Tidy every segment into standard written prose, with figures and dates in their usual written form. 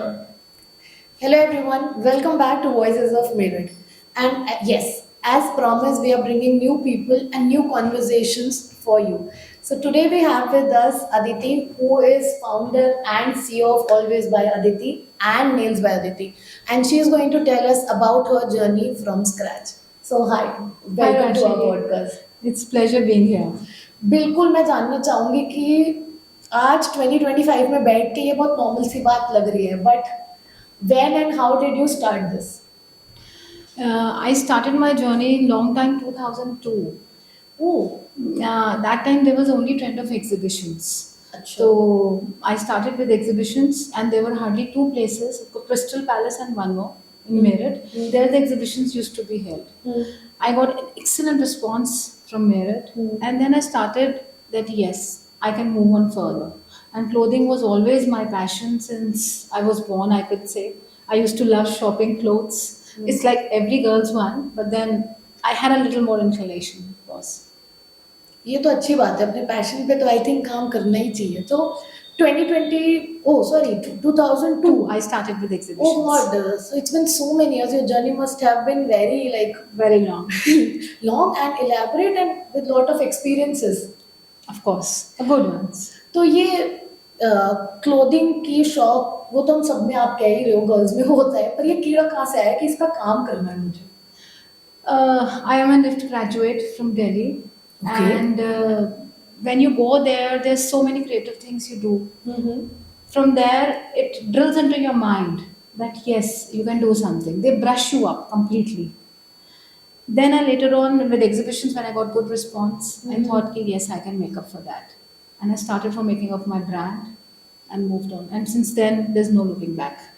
Hello everyone, welcome back to Voices of Merit. And yes, as promised, we are bringing new people and new conversations for you. So today we have with us Aditi, who is founder and CEO of Always by Aditi and Nails by Aditi. And she is going to tell us about her journey from scratch. So hi, Hi welcome to our Rashi, podcast. it's pleasure being here. बिल्कुल मैं जानना चाहूंगी कि आज 2025 में बैठ के ये बहुत नॉर्मल सी बात लग रही है but when and how did you start this? I started my journey in long time 2002. Oh, That time there was only trend of exhibitions. अच्छा. So I started with exhibitions, and there were hardly two places: Crystal Palace and one more in Meerut. Hmm. There the exhibitions used to be held. Hmm. I got an excellent response from Meerut, and then I started that yes, I can move on further. And clothing was always my passion since I was born. I could say I used to love shopping clothes. It's like every girl's one, but then I had a little more inclination, of course. ये तो अच्छी बात है अपने passion पे तो I think काम करना ही चाहिए तो 2020 oh sorry 2002 Two, I started with oh exhibitions. god so it's been so many years your journey must have been very like Very long. long and elaborate and with lot of experiences Of course, a good ones. तो ये clothing की shop वो तो हम सब में आप कह ही रहे हो गर्ल्स में होता है पर ये कीड़ा कहाँ से आया कि इसका काम करना है मुझे I am a NIFT graduate from Delhi, Okay. and when you go there, there's so many creative things you do. Mm-hmm. From there, it drills into your mind that yes, you can do something. They brush you up completely. Then I later on with exhibitions when I got good response, I thought, "Okay, yes, I can make up for that," and I started for making up my brand and moved on. And since then, there's no looking back.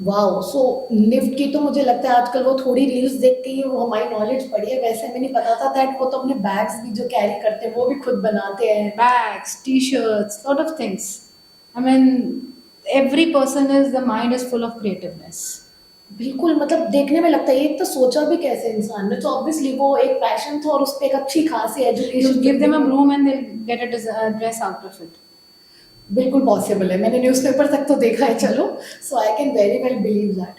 Wow so NIFT की तो मुझे लगता है आजकल वो थोड़ी reels देख के ही वो हमारी नॉलेज बढ़ी है वैसे हमें नहीं पता था दैट वो तो अपने बैग्स भी जो कैरी करते हैं वो भी खुद बनाते हैं Bags, t-shirts, lot of things. I mean, every person is the mind is full of creativeness. बिल्कुल मतलब देखने में लगता है ये तो सोचा भी कैसे इंसान ने तो ऑब्वियसली वो एक पैशन था और उस पे एक अच्छी खासी You education give them a broom and they'll get a dress out of it. बिल्कुल पॉसिबल है मैंने न्यूज़पेपर तक तो देखा है चलो so I can very well believe that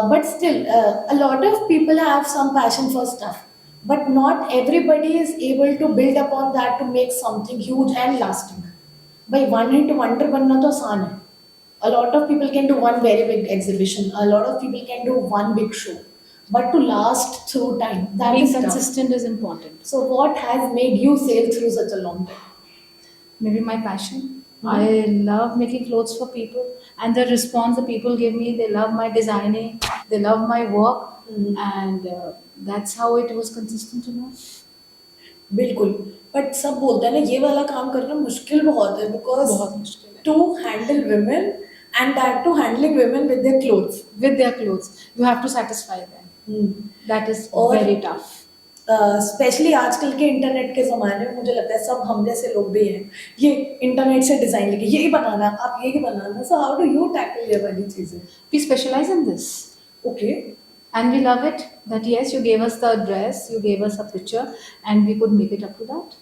but still a lot of people have some passion for stuff but not everybody is able to build upon that to make something huge and lasting भाई one hit wonder बनना तो आसान है a lot of people can do one very big exhibition a lot of people can do one big show but to last through time that Being is tough consistent is important. so what has made you sail through such a long time Maybe my passion. I love making clothes for people, and the response the people give me, they love my designing, they love my work, and that's how it was consistent enough. बिल्कुल but सब बोलते हैं ना ये वाला काम करना मुश्किल बहुत है बिकॉज बहुत मुश्किल है. To handle women and that to handling women with their clothes With their clothes, you have to satisfy them. That is और very tough. स्पेशली आजकल के इंटरनेट के ज़माने में मुझे लगता है सब हम जैसे लोग भी हैं ये इंटरनेट से डिज़ाइन लेके यही बनाना आप यही बनाना so how do you tackle ये वाली चीज़ें We specialize in this. Okay And we love it that yes, you gave us the address, you gave us a picture, and we could make it up to that.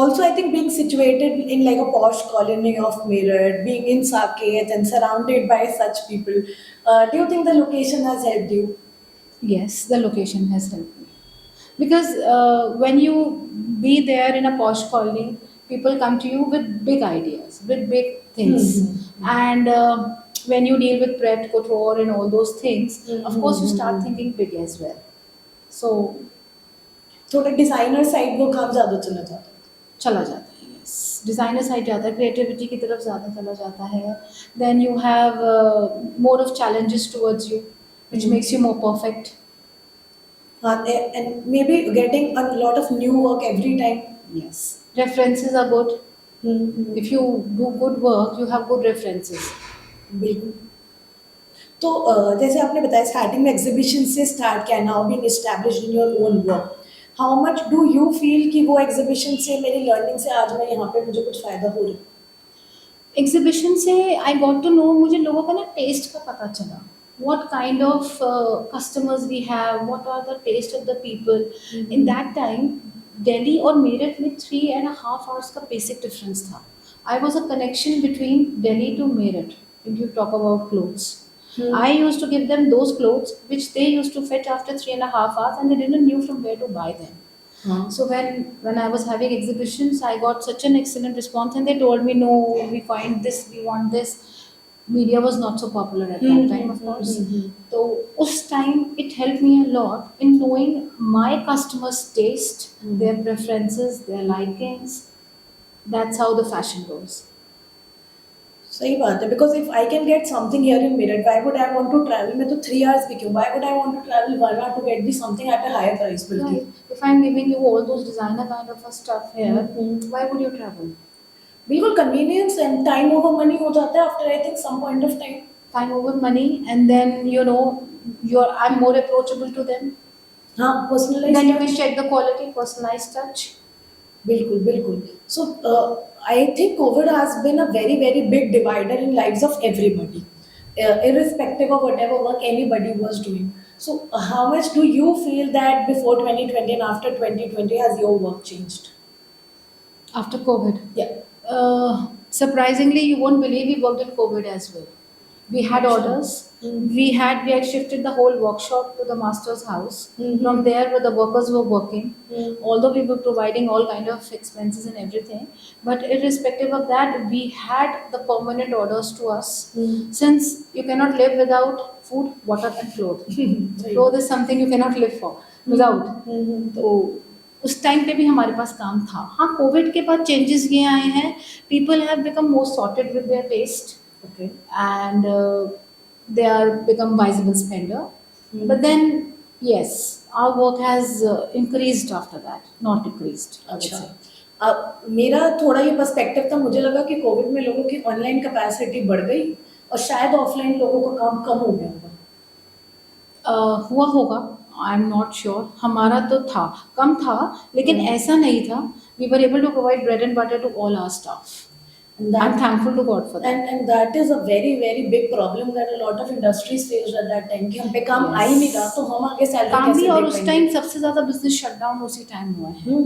also I think being situated in like a posh colony of Meerut, being in Saket and surrounded by such people, do you think the location has helped you? Yes, the location has helped me. Because when you be there in a posh colony, people come to you with big ideas, with big things. And when you deal with Pret, Couture, and all those things, of course, you start thinking big as well. So, थोड़ा designer side वो काम ज़्यादा चला जाता है चला जाता है, yes. डिज़ाइनर साइड जाता है, क्रिएटिविटी की तरफ ज़्यादा चला जाता है. Then you have more of challenges towards you, which makes you more perfect. and maybe getting a lot of new work every time. Yes. References are good. If you do good work, you have good references. बिल्कुल तो जैसे आपने बताया starting में exhibition से start किया now being established in your own work how much do you feel कि वो एग्जीबिशन से मेरी लर्निंग से आज मैं यहाँ पे मुझे कुछ फ़ायदा हो रहा है एग्जीबिशन से आई गॉट टू नो, मुझे लोगों का ना टेस्ट का पता चला. What kind of customers we have, what are the taste of the people. In that time, Delhi और मेरठ में 3.5 hours का basic difference था. I was a connection between Delhi to Meerut. If you talk about clothes, I used to give them those clothes which they used to fit after 3.5 hours, and they didn't knew from where to buy them. हाँ. So when I was having exhibitions, I got such an excellent response, and they told me, no, we find this, we want this. Media was not so popular at that time, of course. So उस time it helped me a lot in knowing my customers' taste, their preferences, their likings. That's how the fashion goes. सही बात है, because if I can get something here in Meerut, why would I want to travel? मैं तो 3 hours भी क्यों, why would I want to travel 1 hour to get the something at a higher price? बल्कि Right. If I'm giving you all those designer kind of a stuff here, why would you travel? बिल्कुल convenience and time over money हो जाता है after I think some point of time. Time over money, and then I'm more approachable to them. हाँ, Then you personalize. can check the quality, personalized touch. बिल्कुल बिल्कुल. So I think Covid has been a very very big divider in lives of everybody, irrespective of whatever work anybody was doing. So how much do you feel that before 2020 and after 2020 has your work changed? After COVID. Yeah. Surprisingly, you won't believe we worked in COVID as well. We had Sure. orders. Mm. We had shifted the whole workshop to the master's house. From there, where the workers were working, although we were providing all kind of expenses and everything, but irrespective of that, we had the permanent orders to us. Since you cannot live without food, water, and clothes. Clothes is something you cannot live for without. तो उस time पे भी हमारे पास काम था. हाँ, Covid के बाद चेंजेस ये आए हैं. People have become more sorted with their taste, Okay. and they are become visible spender. But then, yes, our work has increased after that, not decreased, I would अच्छा. say. मेरा थोड़ा ये perspective था, मुझे लगा कि कोविड में लोगों की ऑनलाइन कैपेसिटी बढ़ गई और शायद ऑफलाइन लोगों का काम कम हो गया होगा. हुआ होगा, आई एम नॉट श्योर. हमारा तो था, कम था, लेकिन ऐसा नहीं था. We were able to provide bread and butter to all our staff. And I am that, thankful to God for that. and that is a very very big problem that a lot of industries faced at that time कि हम पे काम आ ही नहीं रहा, तो हम आगे salary काम कैसे भी, दे और उस पाएंगे? टाइम सबसे ज्यादा बिजनेस शटडाउन उसी टाइम हुआ है.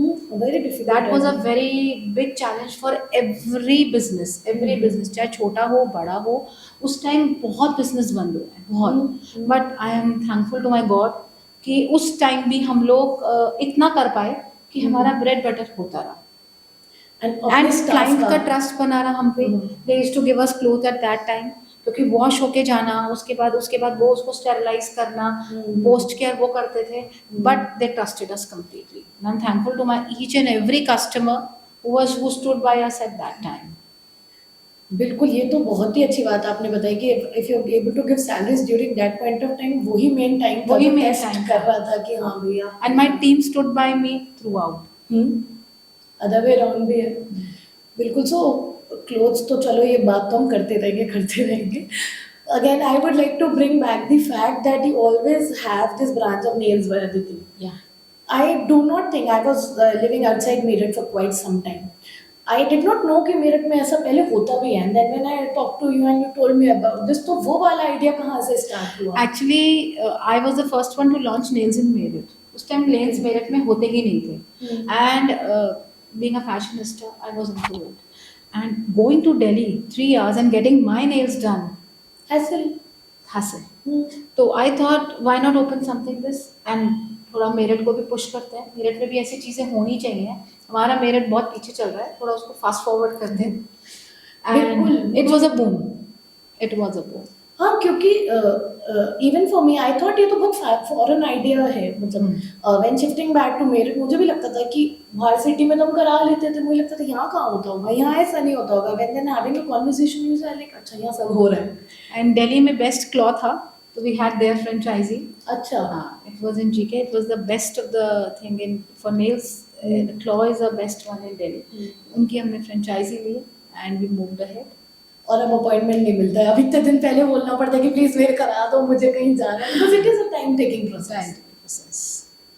Very difficult. That was a very big challenge for every business, चाहे छोटा हो बड़ा हो. उस टाइम बहुत बिजनेस बंद हुए हैं, बहुत. But I am thankful to my God कि उस टाइम भी हम लोग इतना कर पाए कि हमारा ब्रेड बटर होता रहा. एंड एंड क्लाइंट का ट्रस्ट बना रहा हम पे. They used to give us cloth at that time, क्योंकि वॉश होके जाना, उसके बाद वो उसको स्टेरिलाइज करना, पोस्ट केयर वो करते थे. But they trusted us completely. I am thankful to my each and every customer who stood by us at that time. बिल्कुल, ये तो बहुत ही अच्छी बात आपने बताई कि if you able to give salaries during that point of time, वही मेन टाइम था, वही जो main टेस्ट time कर था. रहा था कि हाँ भैया. And my team stood by me throughout. Other way around भी है. बिल्कुल. सो क्लोथ्स तो चलो ये बात तो हम करते रहेंगे. Again, I would like to bring back the fact that you always have this branch of nails by Aditi. Yeah. I do not think I was living outside Meerut for quite some time. I did not know कि मेरठ में ऐसा पहले होता भी है. And then when I talked to you and you told me about this, तो वो वाला आइडिया कहाँ से स्टार्ट हुआ? Actually, I was the first one to launch nails in Meerut. उस टाइम nails मेरठ में होते ही नहीं थे. And being a fashionista, I was into it. And going to Delhi 3 hours and getting my nails done, hassle. तो I thought, why not open something this, and थोड़ा मेरठ को भी push करते हैं. मेरठ में भी ऐसी चीज़ें होनी चाहिए. हमारा मेरठ बहुत पीछे चल रहा है, थोड़ा उसको फास्ट फॉरवर्ड करते हैं. And it was a boom. It was a boom. हाँ, क्योंकि even for me I thought ये तो बहुत फॉरेन आइडिया है. मतलब when shifting back to Meerut मुझे भी लगता था कि बाहर सिटी में तो हम करा लेते थे, मुझे लगता था यहाँ कहाँ होता होगा, यहाँ ऐसा नहीं होता होगा. When then having a conversation you say like अच्छा यहाँ सब हो रहा है. And Delhi में बेस्ट क्लॉ था, तो we had their franchisee. अच्छा. It was in GK. It was the best of the thing in for nails. Claw is the best one in Delhi. उनकी हमने franchisee Lee and we moved ahead. और अब appointment नहीं मिलता है. अब इतने दिन पहले बोलना पड़ता है कि प्लीज मेरे करा दो, मुझे कहीं जाना है. Because it is a time taking process.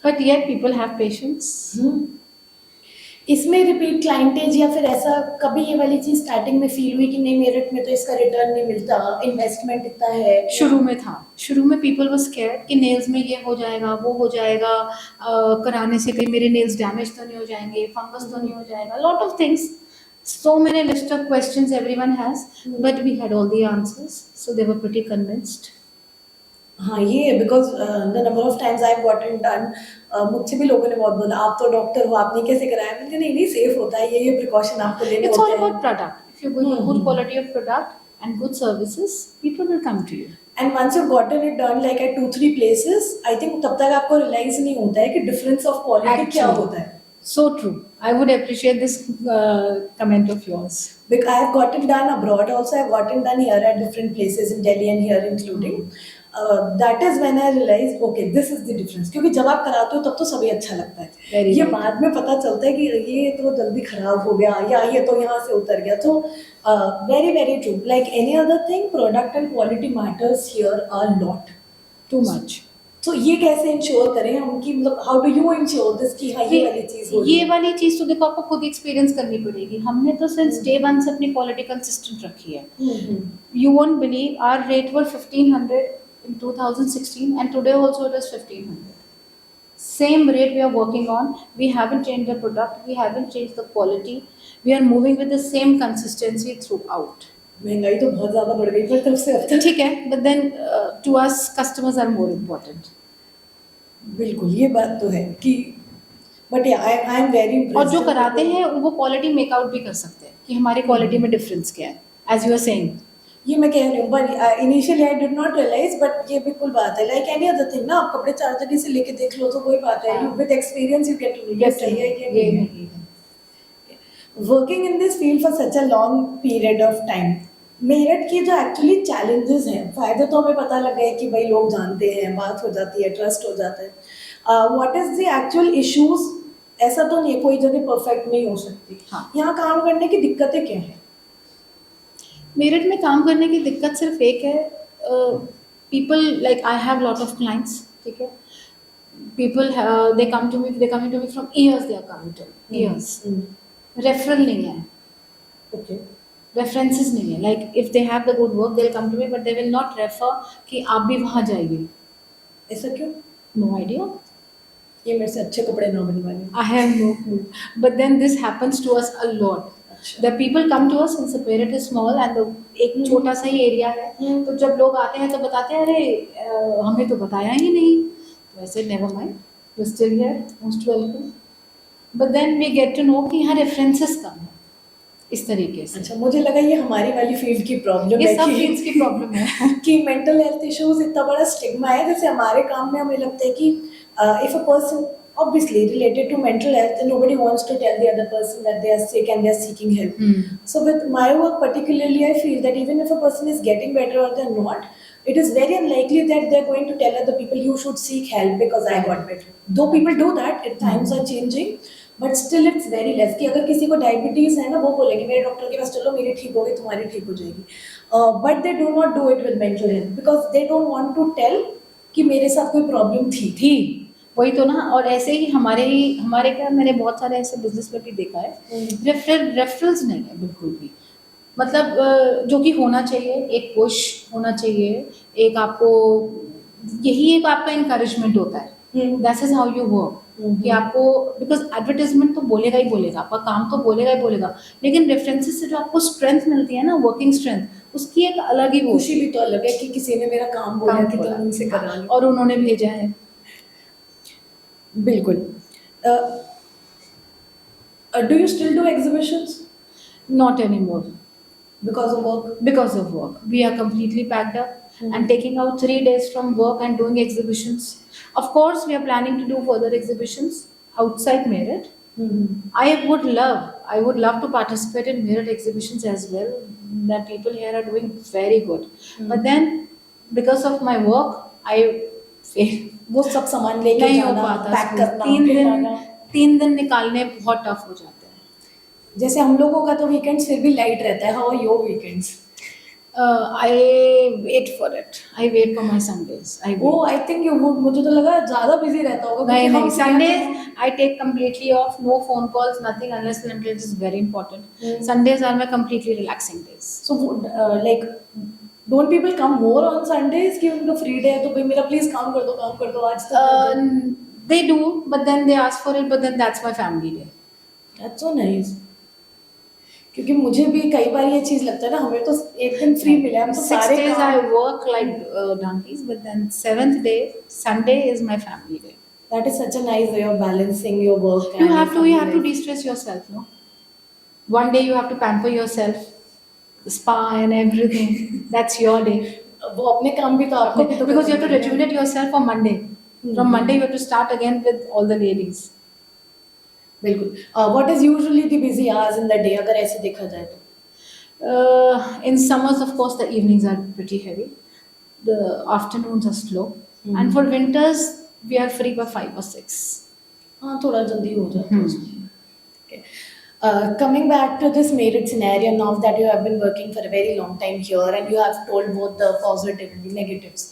But yet people have patience. इसमें रिपीट क्लाइंटेज या फिर ऐसा कभी ये वाली चीज स्टार्टिंग में फील हुई कि नहीं मेरठ में तो इसका रिटर्न नहीं मिलता, इन्वेस्टमेंट इतना है? शुरू में था. शुरू में people were scared कि nails में ये हो जाएगा, वो हो जाएगा, कराने से कहीं मेरे nails डैमेज तो नहीं हो जाएंगे, फंगस तो नहीं हो जाएगा, lot of things. So many list of questions everyone has, but we had all the answers, so they were pretty convinced. हाँ ये है because the number of times I gotten done, मुझसे भी लोगों ने बहुत बोला आप तो डॉक्टर हो आपने कैसे कराया, मैंने कहा, नहीं नहीं सेफ होता है, ये प्रिकॉशन आपको लेने It's होते all हैं. about product. If you give a good quality of product and good services, people will come to you. And once you gotten it done like at 2-3 places, I think तब तक आपको realise नहीं होता है कि difference of quality क्या Actually. होता है. So true. I would appreciate this comment of yours. Because I have gotten done abroad also, I have gotten done here at different places in Delhi and here including. That is when I realized, okay, this is the difference. क्योंकि जब आप कराते हो तब तो सभी अच्छा लगता है. Very ये right. बाद में पता चलता है कि ये तो जल्दी खराब हो गया या ये तो यहाँ से उतर गया. तो very very true. Like any other thing, product and quality matters here a lot. Too much. तो ये कैसे इंश्योर करें हम कि मतलब how do you ensure this कि हाँ ये वाली चीज हो रही ये है? वाली चीज तो देखो आपको खुद एक्सपीरियंस करनी पड़ेगी. हमने तो सिंस डे वन से अपनी क्वालिटी कंसिस्टेंट रखी है. You won't believe our rate was 1500 in 2016 and today also it is 1500. Same rate we are working on. We haven't changed the product. We haven't changed the quality. We are moving with the same consistency throughout. महंगाई तो बहुत ज्यादा बढ़ गई पर तब से अब तक. ठीक है, but then to us customers are more important. बिल्कुल ये बात तो है कि बट आई एम वेरी और जो कराते हैं वो क्वालिटी मेकआउट भी कर सकते हैं कि हमारी क्वालिटी में डिफरेंस क्या है. एज यू आर सेइंग, ये मैं कह रही हूँ but initially I did not realise but ये बिल्कुल बात है लाइक एनी अदर थिंग ना. आप कपड़े 4 जगह से लेके देख लो तो कोई बात है. हाँ. With experience you get to know ये सही है ये ये नहीं है. नहीं है. Working in this field for such a long period of time, Meerut के जो एक्चुअली चैलेंजेस हैं, फायदे तो हमें पता लग गए कि भाई लोग जानते हैं, बात हो जाती है, ट्रस्ट हो जाता है. What is the actual issues? ऐसा तो नहीं है कोई जगह परफेक्ट नहीं हो सकती. हाँ. यहाँ काम करने की दिक्कतें क्या हैं? मेरठ में काम करने की दिक्कत सिर्फ एक है. People like I have lot of clients. ठीक है, people they come to me from years. They are coming to years. Referral नहीं है, ओके. रेफरेंसेस नहीं है. Like if they have the good work they will come to me but they will not refer कि आप भी वहाँ जाइए. ऐसा क्यों? No idea. ये मेरे से अच्छे कपड़े ना बनवाने. I have no clue. But then this happens to us a lot. अच्छा. The people come to us since the Meerut is small and the एक छोटा सा ही एरिया है. तो जब लोग आते हैं तो बताते हैं अरे हमें तो बताया ही नहीं. तो ऐसे never mind, we're still here, most welcome. But then we get to know कि यहाँ references कम है इस तरीके से. अच्छा, मुझे लगा ये हमारी वाली फील्ड की प्रॉब्लम ये है सब कि फील्ड्स की प्रॉब्लम है. कि मेंटल हेल्थ इश्यूज इतना बड़ा स्टिग्मा है. जैसे हमारे काम में हमें लगता है कि if a person obviously related to mental health then nobody wants to tell the other person that they are sick and they are seeking help. So with my work particularly I feel that even if a person is getting better or they're not, it is very unlikely that they're going to tell other people you should seek help because I got better. Though people do that, times are changing, but still it's very less. कि अगर किसी को diabetes है ना वो बोलेंगे मेरे doctor के पास चलो मेरी ठीक होगी तुम्हारी ठीक हो जाएगी. But they do not do it with mental health because they don't want to tell कि मेरे साथ कोई प्रॉब्लम थी. वही तो ना. और ऐसे ही हमारे क्या, मैंने बहुत सारे ऐसे बिजनेस में भी देखा है रेफरल्स नहीं है बिल्कुल भी. मतलब जो कि होना चाहिए, एक पुश होना चाहिए, एक आपको यही एक आपका इंकरेजमेंट होता है. That is how you work. कि आपको बिकॉज एडवर्टाइजमेंट तो बोलेगा ही बोलेगा, आपका काम तो बोलेगा ही बोलेगा, लेकिन रेफरेंसेस से जो आपको स्ट्रेंथ मिलती है ना, वर्किंग स्ट्रेंथ, उसकी एक अलग ही वो खुशी भी तो अलग है कि किसी ने मेरा काम बोला कि तुम उनसे करा लो और उन्होंने भेजा है. बिल्कुल. Do you still do exhibitions Not anymore. Because of work? Because of work, we are completely packed up and taking out 3 days from work and doing exhibitions. Of course, we are planning to do further exhibitions outside Meerut. I would love to participate in Meerut exhibitions as well. The people here are doing very good. But then, because of my work, I fail. वो सब सामान लेके नहीं हो जाना, पाता. Pack करना, 3 दिन निकालने बहुत टफ हो जाते हैं. जैसे हम लोगों का तो वीकेंड्स फिर भी लाइट रहता है. How are your weekends? I wait for it. I wait for my Sundays. वो आई थिंक यू वुड, मुझे तो लगा ज्यादा बिजी रहता होगा. नहीं क्योंकि नहीं, हम Sundays I take completely off. No phone calls, nothing unless and until it is very important. Sundays are my completely relaxing days. So like don't people come more on Sundays कि उनका free day है तो भाई मेरा please काम कर दो आज तक? They do, but then they ask for it. But then that's my family day. That's so nice. क्योंकि मुझे भी कई बार ये चीज लगता है ना, हमें तो एक दिन फ्री मिला है, हम तो 6 days सारे I work like donkeys, but then 7th day, Sunday is my family day. That is such a nice way of balancing your work You and your have to family life. de-stress yourself, no? One day you have to pamper yourself, spa and everything. That's your day. वो अपने काम भी तो आपको भी तो Because you have to करने हैं. rejuvenate yourself on Monday. From Monday you have to start again with all the ladies. बिल्कुल. What is usually the busy hours in the day, अगर ऐसे देखा जाए तो? In summers, of course, the evenings are pretty heavy. The afternoons are slow. And for winters, we are free by 5 or 6. हाँ, थोड़ा जल्दी हो जाता है Hmm. उसमें. Okay. Coming back to this married scenario, now that you have been working for a very long time here and you have told both the positive and the negatives,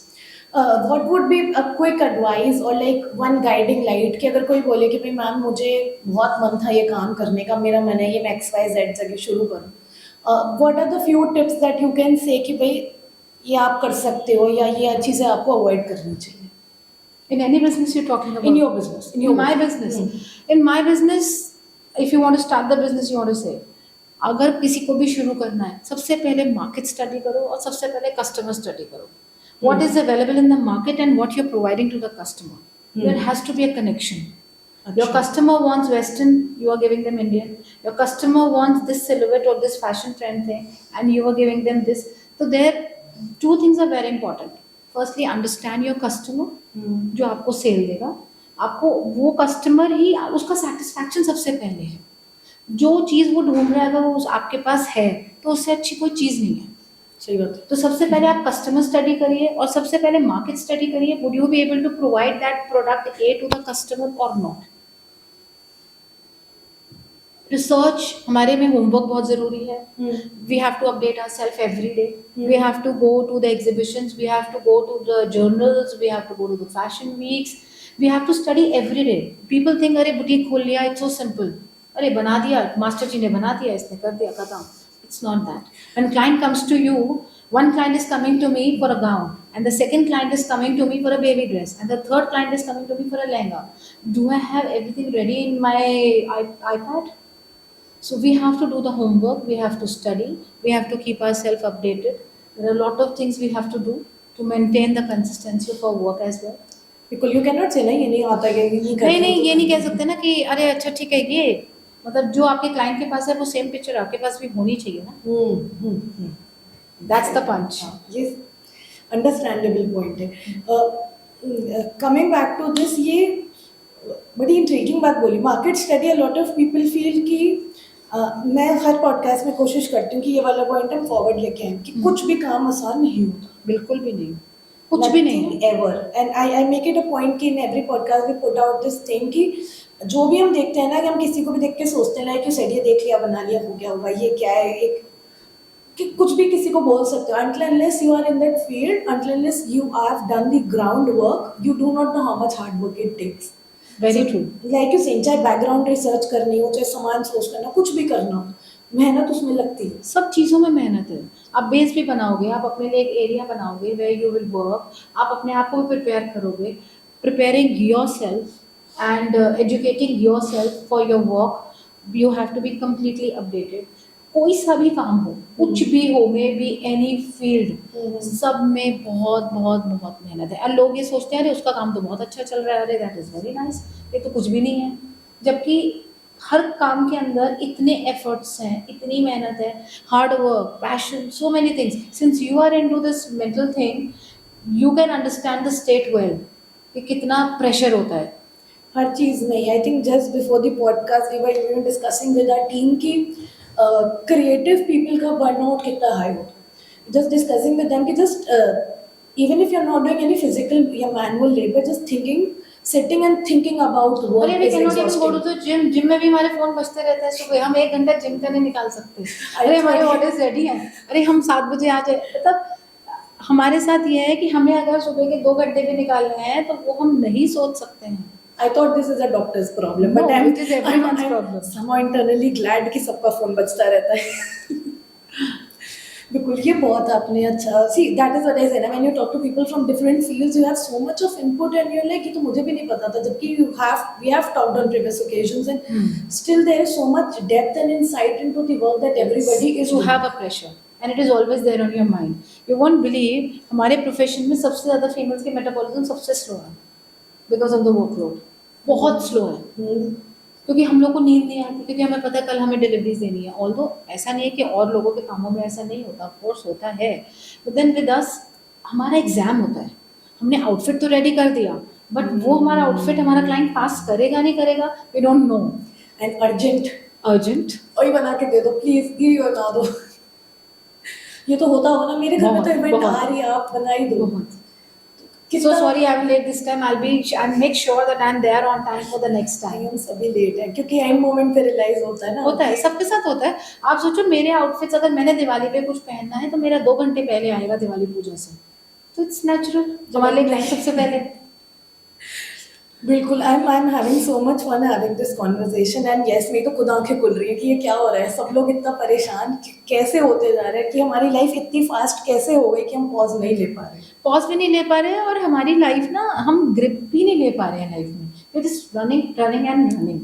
what would be a quick advice or like one guiding light कि अगर कोई बोले कि भाई ma'am मुझे बहुत मन था ये काम करने का, मेरा मन है ये मैं XYZ जगह शुरू करूँ, what are the few tips that you can say कि भाई ये आप कर सकते हो या ये चीज़ें आपको अवॉइड करनी चाहिए? In any business you're talking about? In your business. In my business. In my business, if you want to start the business, you want to say, अगर किसी को भी शुरू करना है, सबसे पहले मार्केट स्टडी करो और सबसे पहले कस्टमर स्टडी करो. What is available in the market and what you're providing to the customer. There has to be a connection. Your customer wants Western, you are giving them Indian. Your customer wants this silhouette or this fashion trend thing, and you are giving them this. So there, two things are very important. Firstly, understand your customer, जो आपको cell देगा. आपको वो customer ही उसका satisfaction सबसे पहले है. जो चीज़ वो ढूंढ रहा है अगर वो आपके पास है तो उससे अच्छी कोई चीज़ नहीं है. सही बात है. तो सबसे पहले आप कस्टमर स्टडी करिए और सबसे पहले मार्केट स्टडी करिए. Would you be able to provide that product a to the customer और नॉट. रिसर्च हमारे में होमवर्क बहुत ज़रूरी है. We have to update our self every day. We have to go to the exhibitions, we have to go to the journals, we have to go to the fashion weeks. We have to study every day. People think अरे boutique खोल लिया, it's so simple, अरे बना दिया, master जी ने बना दिया, इसने कर दिया, खत्म. It's not that. When client comes to you, one client is coming to me for a gown, and the second client is coming to me for a baby dress, and the third client is coming to me for a lehenga. Do I have everything ready in my iPad? So we have to do the homework, we have to study, we have to keep ourselves updated. There are a lot of things we have to do to maintain the consistency of our work as well. बिल्कुल. You can not से ना ये नहीं आता, ये नहीं करते. नहीं, ये नहीं कह सकते ना कि अरे अच्छा ठीक है, ये मतलब जो आपके क्लाइंट के पास है वो सेम पिक्चर आपके पास भी होनी चाहिए ना. That's the punch. ये अंडरस्टैंडेबल पॉइंट है. कमिंग बैक टू दिस, ये बड़ी इंट्रीगिंग बात बोली, market study. A lot of people feel कि मैं हर पॉडकास्ट में कोशिश करती हूँ कि ये वाला पॉइंट हम फॉरवर्ड लेके आए कि कुछ भी काम आसान नहीं होता. बिल्कुल भी नहीं, कुछ भी नहीं ever. And I make it a point कि in every podcast we put out this thing कि जो भी हम देखते हैं ना, कि हम किसी को भी देख के सोचते हैं ना कि सर ये देख लिया, बना लिया, हो गया होगा, ये क्या है, एक कि कुछ भी किसी को बोल सकते हो. until unless you are in that field, until unless you have done the groundwork, you do not know how much hard work it takes. Very true. Like you saying, चाहे बैकग्राउंड रिसर्च करनी हो, चाहे सामान सोच करना, कुछ भी करना हो, मेहनत उसमें लगती है. सब चीज़ों में मेहनत है. आप बेस भी बनाओगे, आप अपने लिए एक एरिया बनाओगे वेयर यू विल वर्क, आप अपने आप को भी प्रिपेयर करोगे. Preparing your self and educating your self for your work, you have to be completely updated. कोई सा भी काम हो, कुछ भी हो, मे बी एनी फील्ड, सब में बहुत बहुत बहुत मेहनत है. और लोग ये सोचते हैं अरे उसका काम तो बहुत अच्छा चल रहा है, अरे दैट इज़ वेरी नाइस, ये तो कुछ भी नहीं है. जबकि हर काम के अंदर इतने एफर्ट्स हैं, इतनी मेहनत है, hard work, passion, so many things. Since you are into this mental thing, you can understand the state well कि कितना प्रेशर होता है हर चीज़ में. I think just before the podcast we were discussing with our team की creative people का burnout कितना हाई होता है. जस्ट डिस्कसिंग विद देम कि just even if you are not doing any physical या manual labour, just thinking, sitting and thinking about work. अरे we can not even go to the gym. Gym में भी हमारे phone बजते रहते हैं सुबह, हम 1 घंटा जिम का नहीं निकाल सकते. अरे हमारे ऑर्डर्स रेडी हैं, अरे हम 7 बजे आ जाए. मतलब हमारे साथ ये है कि हमें अगर सुबह के 2 घंटे भी निकालने हैं तो वो हम नहीं सोच सकते हैं. I thought this is a doctor's problem, No, but it is everyone's problem. somehow internally glad कि सबका फोन बजता रहता है. बिल्कुल, ये बहुत आपने अच्छा see that is what I said when you talk to people from different fields you have so much of input and you are like ये तो मुझे भी नहीं पता था, जबकि we have talked on previous occasions and still there is so much depth and insight into the work that everybody is you have a pressure and it is always there on your mind. You won't believe हमारे profession में सबसे ज़्यादा females के metabolism सबसे slow है because of the workload. बहुत slow है क्योंकि हम लोग को नींद नहीं आती, क्योंकि हमें पता है कल हमें डिलीवरीज देनी है. ऑल्दो ऐसा नहीं है कि और लोगों के कामों में ऐसा नहीं होता, ऑफ कोर्स होता है, बट देन विद अस हमारा एग्जाम होता है. हमने आउटफिट तो रेडी कर दिया बट वो हमारा आउटफिट हमारा क्लाइंट पास करेगा नहीं करेगा we don't know. And urgent urgent वही बना के दे दो प्लीज, ये बना दो. ये तो होता हो ना, मेरे घर में तो बहुत, इवेंट बहुत. आ रही है, आप बना ही दो. बहुत. So sorry, I will late this time. I'll make sure that I'm there on time for the next time. हम सभी लेट हैं क्योंकि एंड मोमेंट पे रियलाइज होता है ना. होता है, सबके साथ होता है. आप सोचो मेरे आउटफिट्स अगर मैंने दिवाली पे कुछ पहनना है तो मेरा 2 घंटे पहले आएगा दिवाली पूजा से, तो इट्स नेचुरल हमारे लिए सबसे पहले. बिल्कुल, I am having so much fun having this conversation and yes मेरी तो खुद आंखें खुल रही है कि ये क्या हो रहा है. सब लोग इतना परेशान कैसे होते जा रहे हैं कि हमारी लाइफ इतनी फास्ट कैसे हो गई कि हम पॉज नहीं ले पा रहे. पॉज भी नहीं ले पा रहे हैं और हमारी लाइफ ना हम ग्रिप भी नहीं ले पा रहे हैं लाइफ में. It is running and running.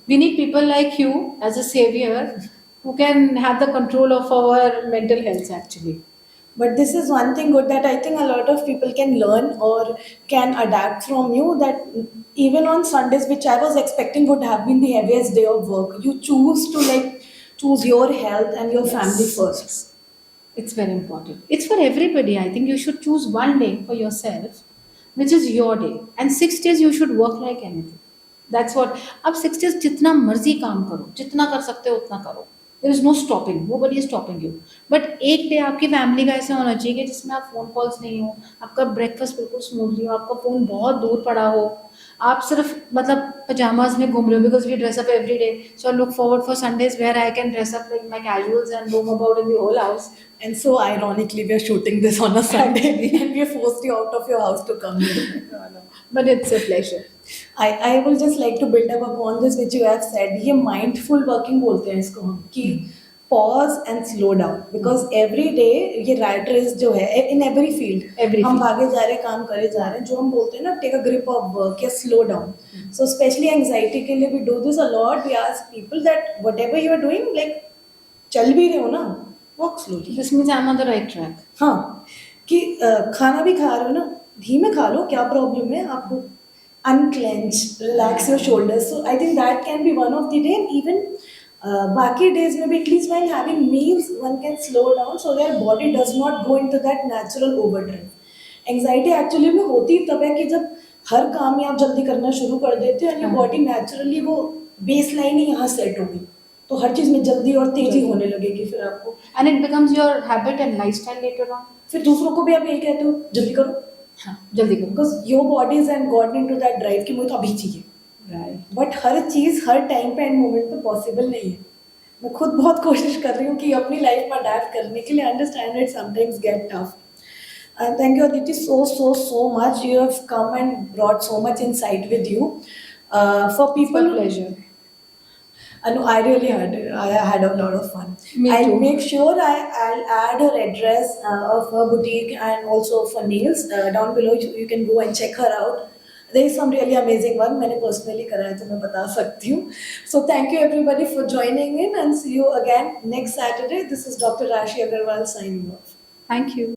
We need people like you as a savior who can have the control of our mental health actually. But this is one thing good that I think a lot of people can learn or can adapt from you, that even on Sundays, which I was expecting would have been the heaviest day of work, you choose to choose your health and your family first. It's very important. It's for everybody. I think you should choose one day for yourself, which is your day. And 6 days you should work like anything. That's what. अब 6 days जितना मर्जी काम करो, जितना कर सकते हो उतना करो. There is no stopping. Nobody is stopping you. But एक डे आपकी फैमिली का ऐसा होना चाहिए कि जिसमें आप फोन कॉल्स नहीं हो, आपका ब्रेकफास्ट बिल्कुल स्मूथली हो, आपका फोन बहुत दूर पड़ा हो, आप सिर्फ मतलब पजामाज में घूम रहे हो because we dress up every day. So I look forward for Sundays where I can dress up like my casuals and roam about in the whole house. And so ironically, we are shooting this on a Sunday and we have forced you out of your house to come here. But it's a pleasure. I will just like to build up upon this which you have said. ये mindful working बोलते हैं इसको हम कि pause and slow down, because every day ये rat race जो है in every field Every हम field. भागे जा रहे हैं, काम करे जा रहे हैं, जो हम बोलते हैं ना take a grip of work या slow down. So especially anxiety के लिए we do this a lot. We ask people that whatever you are doing, like चल भी रहे हो ना, walk slowly. This means I'm on the right track. हाँ कि खाना भी खा रहे हो ना, धीमे खा लो, क्या प्रॉब्लम है आपको. Unclench, relax your shoulders. So I think that can be one of the day. And even बाकी days में भी at least while having meals one can slow down so their body does not go into that natural overdrive. Anxiety actually में होती तब है कि जब हर काम ही आप जल्दी करना शुरू कर देते हो and your body naturally वो baseline ही यहाँ set हो गई, तो हर चीज में जल्दी और तेजी होने लगेगी फिर आपको. And it becomes your habit and lifestyle later on. फिर दूसरों को भी आप यही कहते हो जल्दी करो, हाँ, जल्दी करो. Because your bodies and got into that drive कि मुझे तो अभी चाहिए. Right. But her cheese her time पे एंड मोमेंट पे पॉसिबल नहीं है. मैं खुद बहुत कोशिश कर रही हूँ कि अपनी लाइफ में अडैप्ट करने के लिए. Understand it sometimes get tough. And thank you Aditi so much. You have come and brought so much insight with you. For It's people, a pleasure. no, I really had a lot of fun. Me I'll too. make sure I'll add her address of her boutique and also for nails down below. You can go and check her out. There is some really amazing one. मैंने personally करा है तो मैं बता सकती हूँ. So thank you everybody for joining in and see you again next Saturday. This is Dr. Rashi Agarwal signing off. Thank you.